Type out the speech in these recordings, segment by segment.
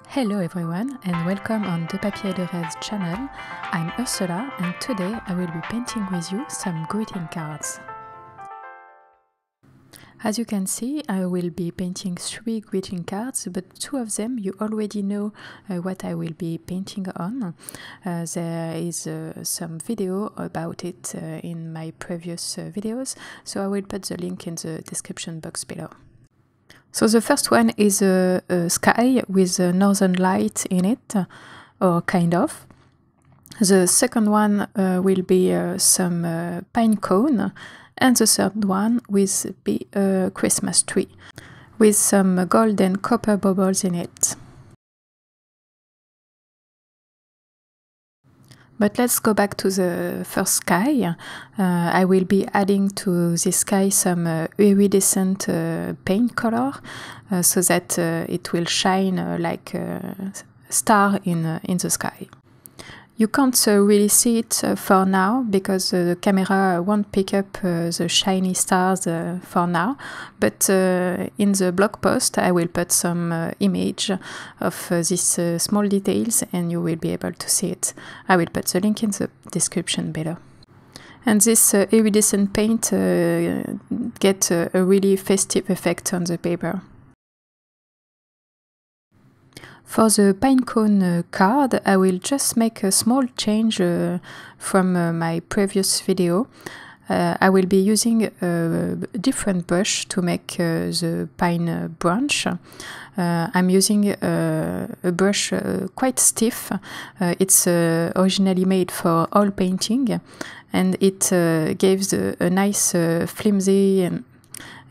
Hello everyone and welcome on De Papier de Rêve channel. I'm Ursula and today I will be painting with you some greeting cards. As you can see, I will be painting 3 greeting cards, but 2 of them you already know what I will be painting on. There is some video about it in my previous videos, so I will put the link in the description box below. So the first one is a sky with a northern light in it, or kind of. The second one will be some Pinecone, and the third one will be a Christmas tree with some gold and copper bubbles in it. But let's go back to the first sky. I will be adding to this sky some iridescent paint color so that it will shine like a star in the sky. You can't really see it for now because the camera won't pick up the shiny stars for now, but in the blog post I will put some image of these small details and you will be able to see it. I will put the link in the description below. And this iridescent paint gets a really festive effect on the paper. For the Pinecone card, I will just make a small change from my previous video. I will be using a different brush to make the pine branch. I'm using a brush quite stiff. It's originally made for oil painting, and it gives a nice flimsy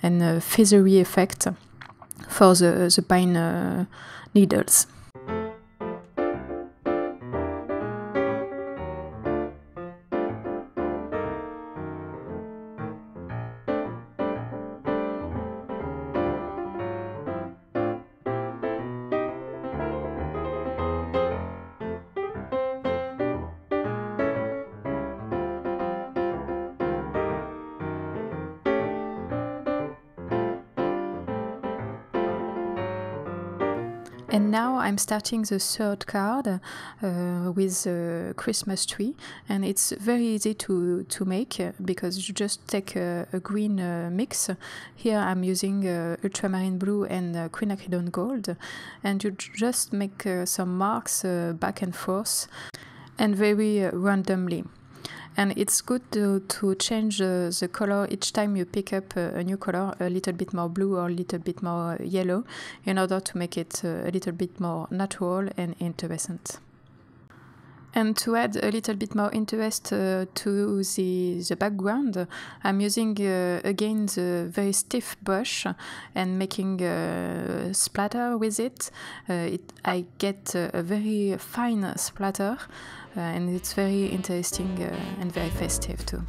and feathery effect for the pine needles. And now I'm starting the third card with a Christmas tree, and it's very easy to make because you just take a green mix. Here I'm using Ultramarine blue and Quinacridone gold, and you just make some marks back and forth and very randomly. And it's good to change the color each time you pick up a new color, a little bit more blue or a little bit more yellow, in order to make it a little bit more natural and interesting. And to add a little bit more interest to the background, I'm using again the very stiff brush and making a splatter with it. I get a very fine splatter and it's very interesting and very festive too.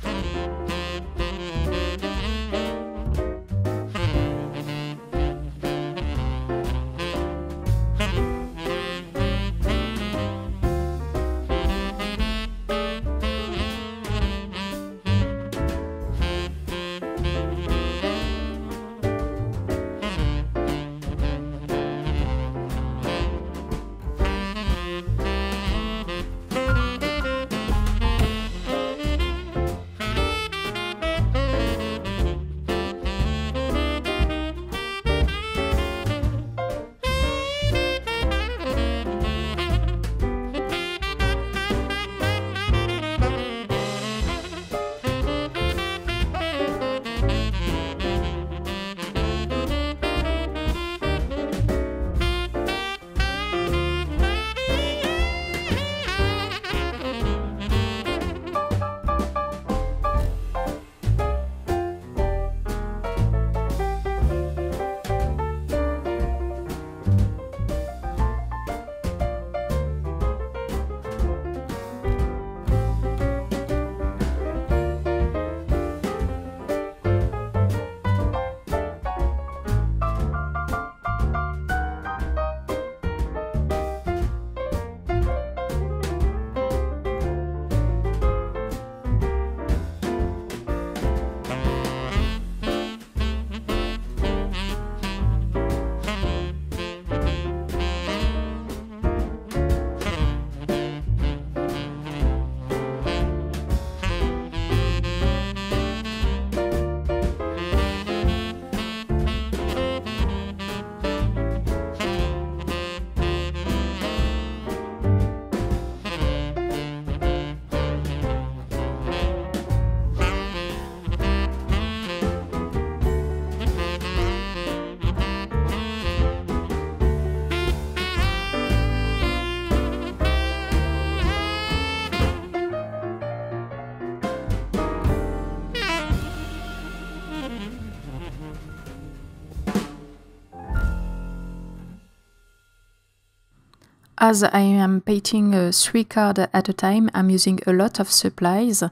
As I am painting 3 cards at a time, I'm using a lot of supplies,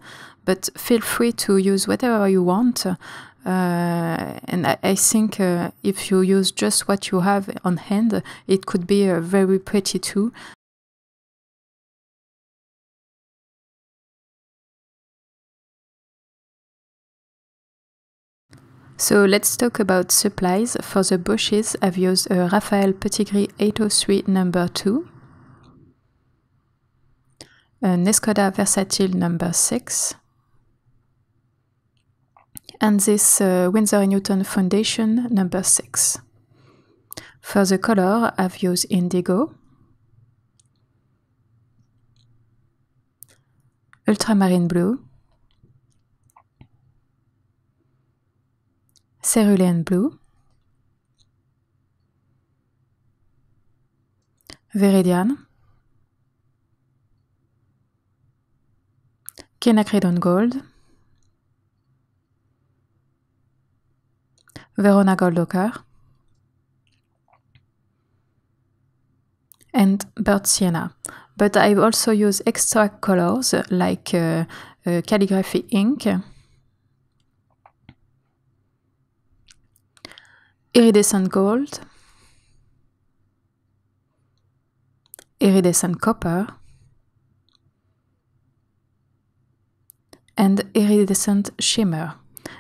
but feel free to use whatever you want. And I think if you use just what you have on hand, it could be very pretty too. So let's talk about supplies. For the bushes, I've used a Raphaël Petit Gris 803 number 2, an Escoda Versatil number 6, and this Winsor Newton Foundation number 6. For the color, I've used Indigo, Ultramarine blue, Cerulean blue, Viridian, Quinacridone gold, Verona gold ochre, and burnt sienna. But I've also used extra colors like calligraphy ink, iridescent gold, iridescent copper, and iridescent shimmer.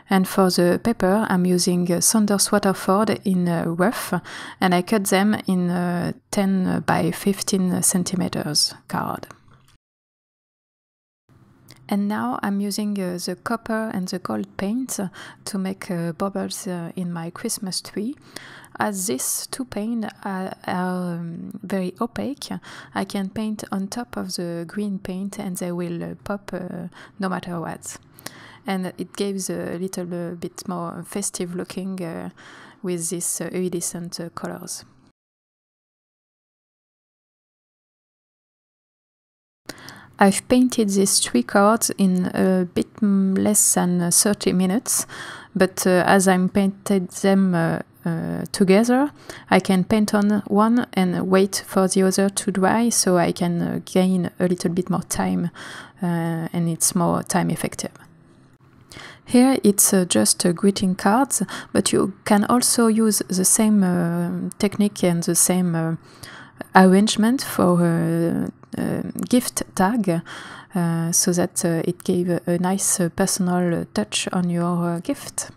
And for the paper, I'm using Saunders Waterford in rough, and I cut them in 10 by 15 centimeters card. And now I'm using the copper and the gold paint to make bubbles in my Christmas tree. As these two paints are very opaque, I can paint on top of the green paint and they will pop no matter what. And it gives a little bit more festive looking with these iridescent colors. I've painted these 3 cards in a bit less than 30 minutes, but as I painted them together, I can paint on one and wait for the other to dry, so I can gain a little bit more time and it's more time effective. Here it's just greeting cards, but you can also use the same technique and the same arrangement for gift tag, so that it gave a nice personal touch on your gift.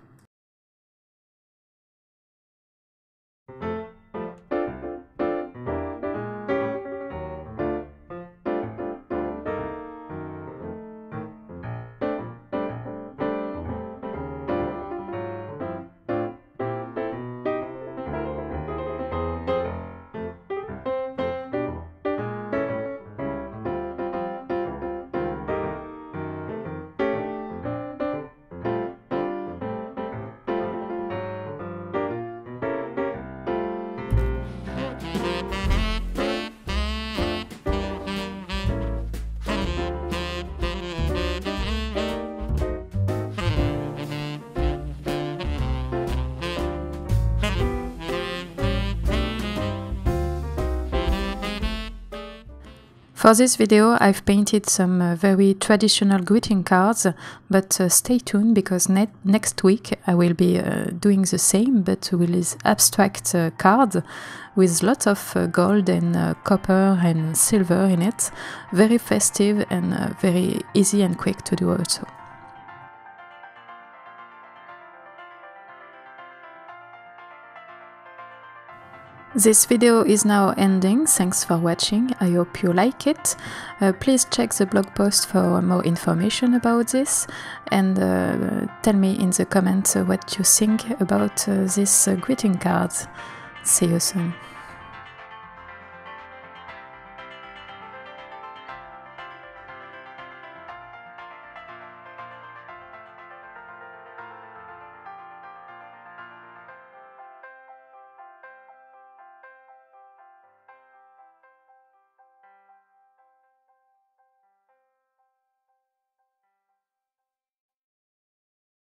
For this video I've painted some very traditional greeting cards, but stay tuned because next week I will be doing the same but with this abstract card with lots of gold and copper and silver in it. Very festive and very easy and quick to do also. This video is now ending. Thanks for watching. I hope you like it. Please check the blog post for more information about this and tell me in the comments what you think about this greeting cards. See you soon.